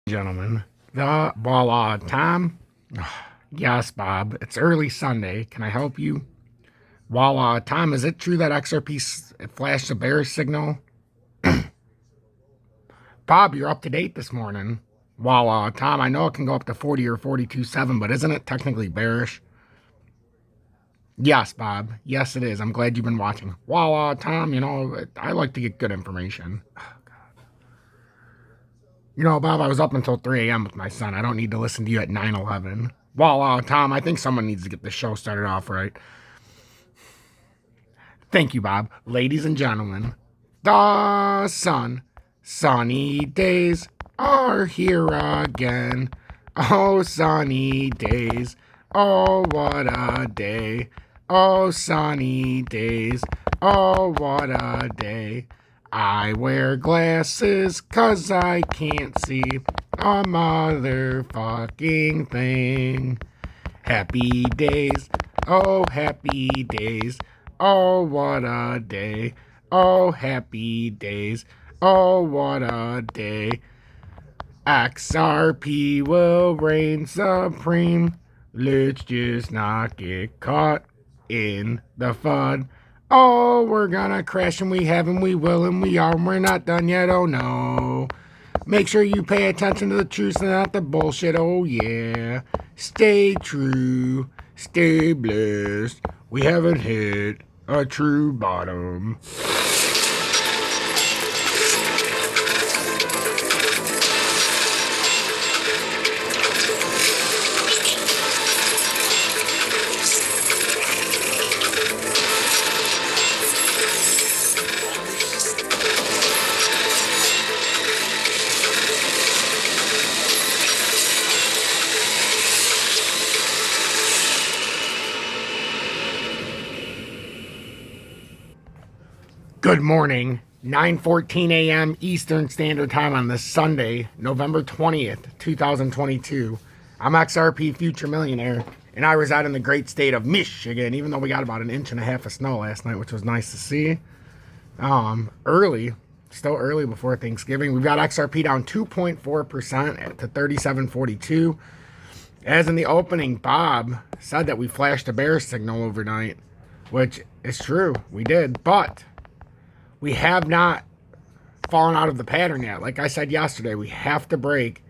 Gentlemen, the voila time. Yes, Bob, it's early Sunday. Can I help you? Voila time. Is it true that XRP flashed a bearish signal? Bob, you're up to date this morning. Voila time. I know it can go up to 40 or 42.7, but isn't it technically bearish? Yes, Bob. Yes, it is. I'm glad you've been watching. Voila time. You know, I like to get good information. You know, Bob, I was up until 3 a.m. with my son. I don't need to listen to you at 9:11. Well, Tom, I think someone needs to get the show started off right. Thank you, Bob. Ladies and gentlemen, the sunny days are here again. Oh, sunny days. Oh, what a day. Oh, sunny days. Oh, what a day. I wear glasses 'cause I can't see a motherfucking thing. Happy days, oh happy days, oh what a day, oh happy days, oh what a day. XRP will reign supreme, let's just not get caught in the FUD. Oh, we're gonna crash and we have and we will and we are and we're not done yet, oh no. Make sure you pay attention to the truth and not the bullshit, oh yeah. Stay true, stay blessed. We haven't hit a true bottom. Good morning, 9:14 a.m. Eastern Standard Time on this Sunday, November 20th, 2022. I'm XRP Future Millionaire, and I reside in the great state of Michigan, even though we got about 1.5 inches of snow last night, which was nice to see. Still early before Thanksgiving. We've got XRP down 2.4% to 37.42. As in the opening, Bob said that we flashed a bear signal overnight, which is true, we did, but we have not fallen out of the pattern yet. Like I said yesterday, we have to break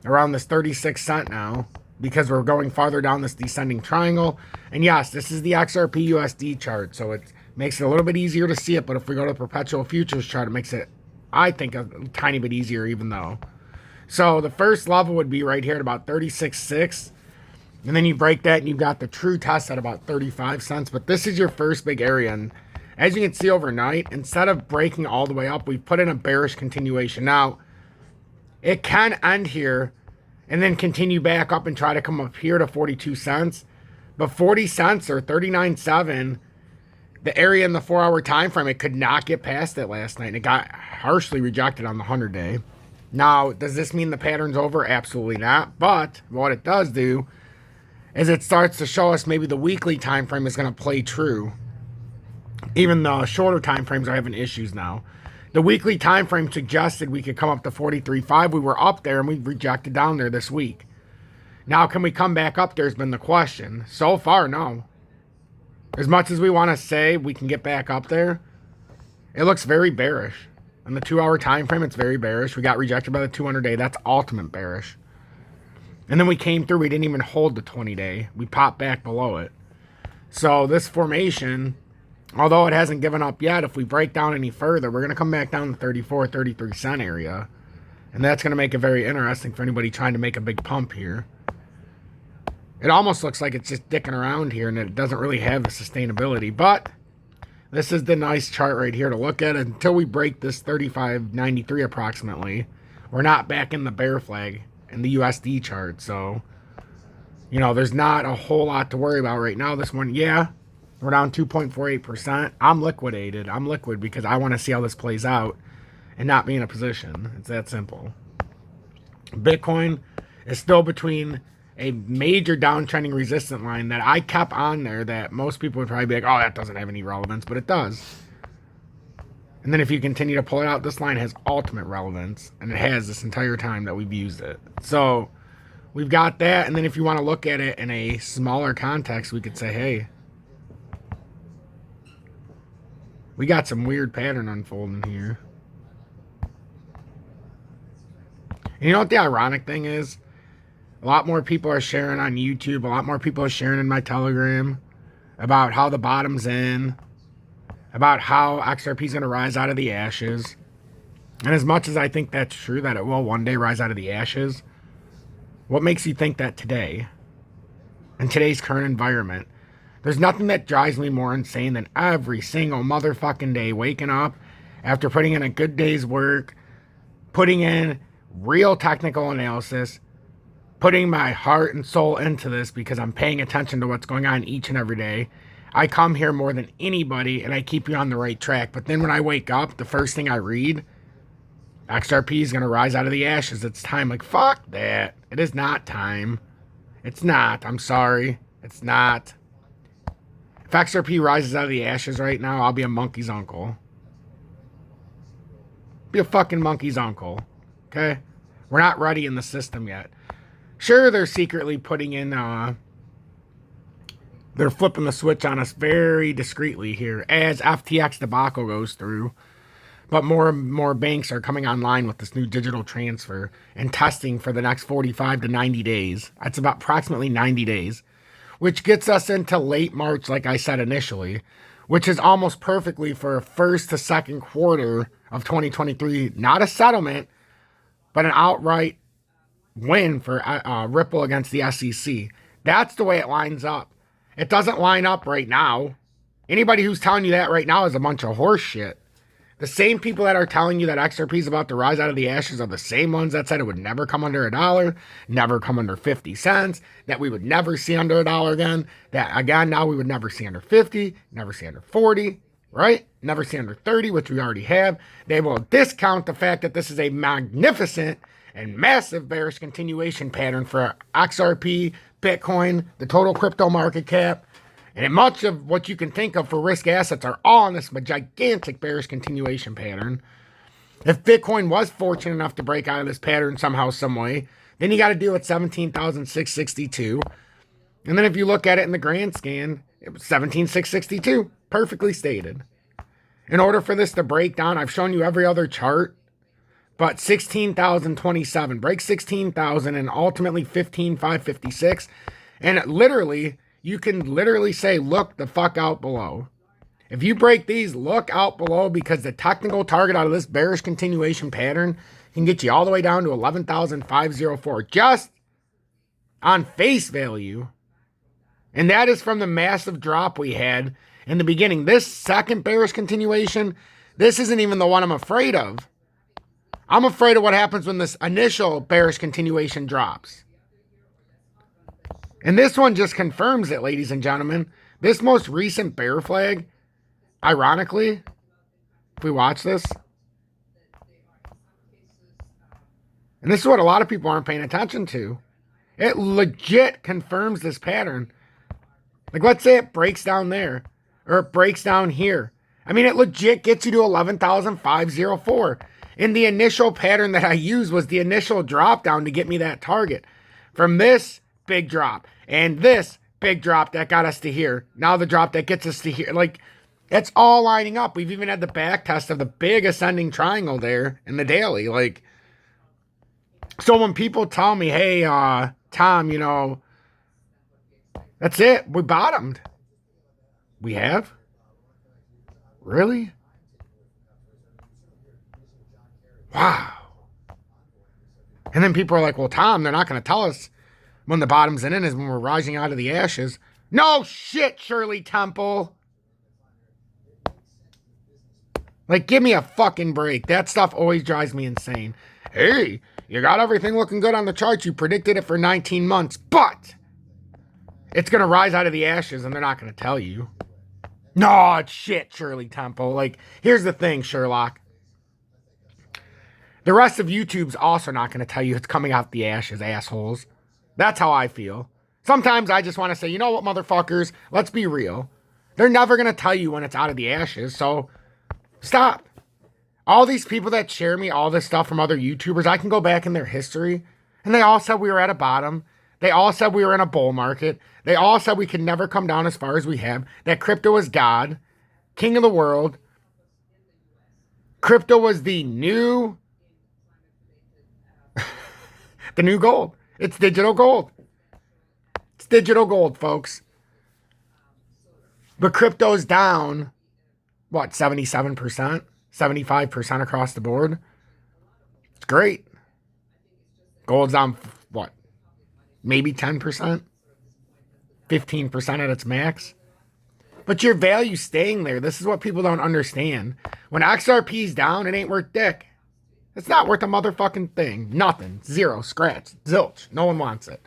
around this 36 cent now because we're going farther down this descending triangle. And yes, this is the XRP USD chart, so it makes it a little bit easier to see it. But if we go to the perpetual futures chart, it makes it, I think, a tiny bit easier even though. So the first level would be right here at about 36.6. And then you break that and you've got the true test at about 35 cents. But this is your first big area. And as you can see overnight, instead of breaking all the way up, we've put in a bearish continuation. Now, it can end here and then continue back up and try to come up here to 42 cents. But 40 cents or 39.7, the area in the 4-hour time frame, it could not get past it last night. And it got harshly rejected on the 100-day. Now, does this mean the pattern's over? Absolutely not. But what it does do is it starts to show us maybe the weekly time frame is going to play true. Even the shorter time frames are having issues now. The weekly time frame suggested we could come up to 43.5. We were up there and we rejected down there this week. Now, can we come back up there has been the question. So far, no. As much as we want to say we can get back up there, it looks very bearish. On the 2-hour time frame, it's very bearish. We got rejected by the 200-day. That's ultimate bearish. And then we came through. We didn't even hold the 20-day. We popped back below it. So this formation, although it hasn't given up yet, if we break down any further, we're going to come back down to 34, 33 cent area. And that's going to make it very interesting for anybody trying to make a big pump here. It almost looks like it's just dicking around here and it doesn't really have the sustainability. But this is the nice chart right here to look at. Until we break this 35.93 approximately, we're not back in the bear flag in the USD chart. So, you know, there's not a whole lot to worry about right now. This one, yeah. We're down 2.48%. I'm liquidated. I'm liquid because I want to see how this plays out and not be in a position. It's that simple. Bitcoin is still between a major downtrending resistance line that I kept on there that most people would probably be like, oh, that doesn't have any relevance, but it does. And then if you continue to pull it out, this line has ultimate relevance. And it has this entire time that we've used it. So we've got that. And then if you want to look at it in a smaller context, we could say, hey, we got some weird pattern unfolding here. And you know what the ironic thing is? A lot more people are sharing on YouTube. A lot more people are sharing in my Telegram about how the bottom's in, about how XRP is going to rise out of the ashes. And as much as I think that's true, that it will one day rise out of the ashes, what makes you think that today, in today's current environment, there's nothing that drives me more insane than every single motherfucking day waking up after putting in a good day's work, putting in real technical analysis, putting my heart and soul into this because I'm paying attention to what's going on each and every day. I come here more than anybody and I keep you on the right track. But then when I wake up, the first thing I read, XRP is going to rise out of the ashes. It's time. Like, fuck that. It is not time. It's not. I'm sorry. It's not. If XRP rises out of the ashes right now, I'll be a monkey's uncle. Be a fucking monkey's uncle. Okay? We're not ready in the system yet. Sure, they're secretly putting in, they're flipping the switch on us very discreetly here as FTX debacle goes through. But more and more banks are coming online with this new digital transfer and testing for the next 45 to 90 days. That's about approximately 90 days, which gets us into late March, like I said initially, which is almost perfectly for a first to second quarter of 2023. Not a settlement, but an outright win for Ripple against the SEC. That's the way it lines up. It doesn't line up right now. Anybody who's telling you that right now is a bunch of horse shit. The same people that are telling you that XRP is about to rise out of the ashes are the same ones that said it would never come under $1, never come under 50 cents, that we would never see under $1 again, that again now we would never see under 50, never see under 40, right? Never see under 30, which we already have. They will discount the fact that this is a magnificent and massive bearish continuation pattern for XRP, Bitcoin, the total crypto market cap, and much of what you can think of for risk assets are all in this gigantic bearish continuation pattern. If Bitcoin was fortunate enough to break out of this pattern somehow, some way, then you got to deal with 17,662. And then if you look at it in the grand scan, it was 17,662, perfectly stated. In order for this to break down, I've shown you every other chart, but 16,027, break 16,000 and ultimately 15,556. And literally, you can literally say, look the fuck out below. If you break these, look out below because the technical target out of this bearish continuation pattern can get you all the way down to 11,504 just on face value. And that is from the massive drop we had in the beginning. This second bearish continuation, this isn't even the one I'm afraid of. I'm afraid of what happens when this initial bearish continuation drops. And this one just confirms it, ladies and gentlemen. This most recent bear flag, ironically, if we watch this, and this is what a lot of people aren't paying attention to, it legit confirms this pattern. Like, let's say it breaks down there, or it breaks down here. I mean, it legit gets you to 11,504. And the initial pattern that I used was the initial drop down to get me that target. From this big drop and this big drop that got us to here. Now the drop that gets us to here. Like, it's all lining up. We've even had the back test of the big ascending triangle there in the daily. Like, so when people tell me, hey, Tom, you know, that's it. We bottomed. We have? Really? Wow. And then people are like, well, Tom, they're not going to tell us when the bottom's in is when we're rising out of the ashes. No shit, Shirley Temple. Like, give me a fucking break. That stuff always drives me insane. Hey, you got everything looking good on the chart. You predicted it for 19 months, but it's going to rise out of the ashes and they're not going to tell you. No, it's shit, Shirley Temple. Like, here's the thing, Sherlock. The rest of YouTube's also not going to tell you it's coming out the ashes, assholes. That's how I feel. Sometimes I just want to say, you know what, motherfuckers? Let's be real. They're never going to tell you when it's out of the ashes, so stop. All these people that share me all this stuff from other YouTubers, I can go back in their history, and they all said we were at a bottom. They all said we were in a bull market. They all said we could never come down as far as we have, that crypto is God, king of the world. Crypto was the new the new gold. It's digital gold. It's digital gold, folks. But crypto's down, what, 77%? 75% across the board? It's great. Gold's down, what, maybe 10%? 15% at its max? But your value's staying there. This is what people don't understand. When XRP's down, it ain't worth dick. It's not worth a motherfucking thing. Nothing. Zero. Scratch. Zilch. No one wants it.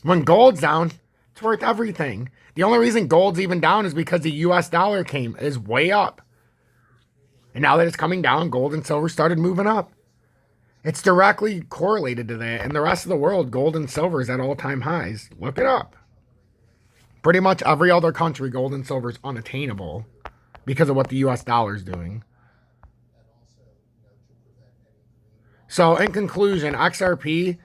When gold's down, it's worth everything. The only reason gold's even down is because the US dollar is way up. And now that it's coming down, gold and silver started moving up. It's directly correlated to that. And the rest of the world, gold and silver is at all-time highs. Look it up. Pretty much every other country, gold and silver is unattainable because of what the US dollar is doing. So, in conclusion, XRP,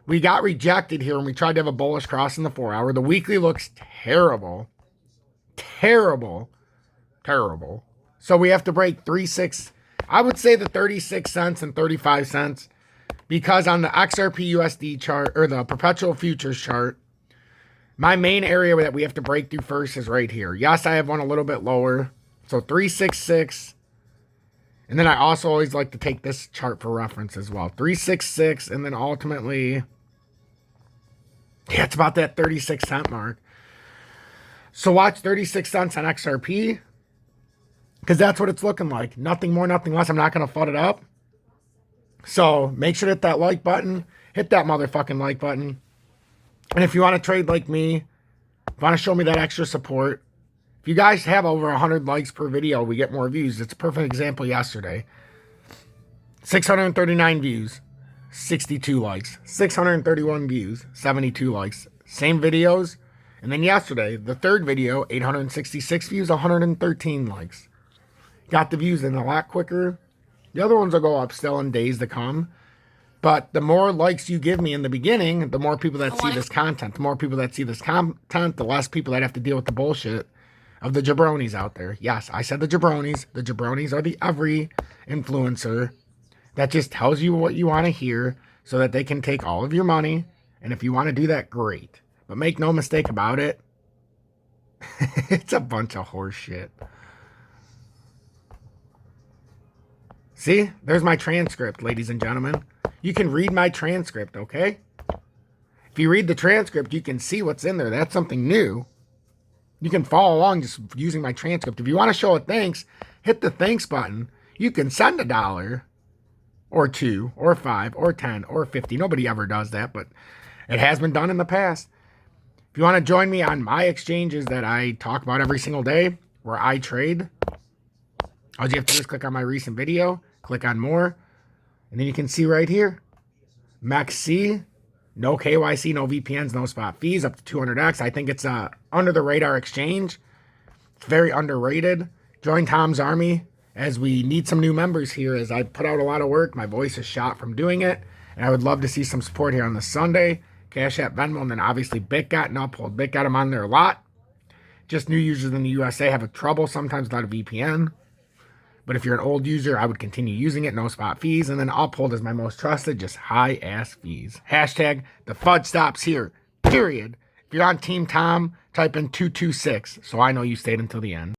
we got rejected here when we tried to have a bullish cross in the 4-hour. The weekly looks terrible. Terrible. Terrible. So, we have to break 36. I would say the 36 cents and 35 cents because on the XRP USD chart, or the perpetual futures chart, my main area that we have to break through first is right here. Yes, I have one a little bit lower. So, 366. And then I also always like to take this chart for reference as well. 366, and then ultimately, yeah, it's about that 36 cent mark. So watch 36 cents on XRP, because that's what it's looking like. Nothing more, nothing less. I'm not going to FUD it up. So make sure to hit that like button. Hit that motherfucking like button. And if you want to trade like me, if you want to show me that extra support, if you guys have over 100 likes per video, we get more views. It's a perfect example yesterday. 639 views, 62 likes. 631 views, 72 likes. Same videos. And then yesterday, the third video, 866 views, 113 likes. Got the views in a lot quicker. The other ones will go up still in days to come. But the more likes you give me in the beginning, the more people that see this content. The more people that see this content, the less people that have to deal with the bullshit of the jabronis out there. Yes, I said the jabronis. The jabronis are the every influencer that just tells you what you want to hear so that they can take all of your money. And if you want to do that, great. But make no mistake about it, it's a bunch of horse shit. See? There's my transcript, ladies and gentlemen. You can read my transcript, okay? If you read the transcript, you can see what's in there. That's something new. You can follow along just using my transcript. If you want to show a thanks, hit the thanks button. You can send $1 or $2 or $5 or $10 or $50. Nobody ever does that, but it has been done in the past. If you want to join me on my exchanges that I talk about every single day, where I trade, all you have to do is click on my recent video, click on more, and then you can see right here, MEXC. No KYC, no VPNs, no spot fees, up to 200x. I think it's under the radar exchange. It's very underrated. Join Tom's Army as we need some new members here as I put out a lot of work. My voice is shot from doing it. And I would love to see some support here on this Sunday. Cash App, Venmo, and then obviously BitGot and Uphold. BitGot, I'm on there a lot. Just new users in the USA have a trouble sometimes without a VPN. But if you're an old user, I would continue using it. No spot fees. And then Uphold is my most trusted. Just high-ass fees. Hashtag the FUD stops here. Period. If you're on Team Tom, type in 226 so I know you stayed until the end.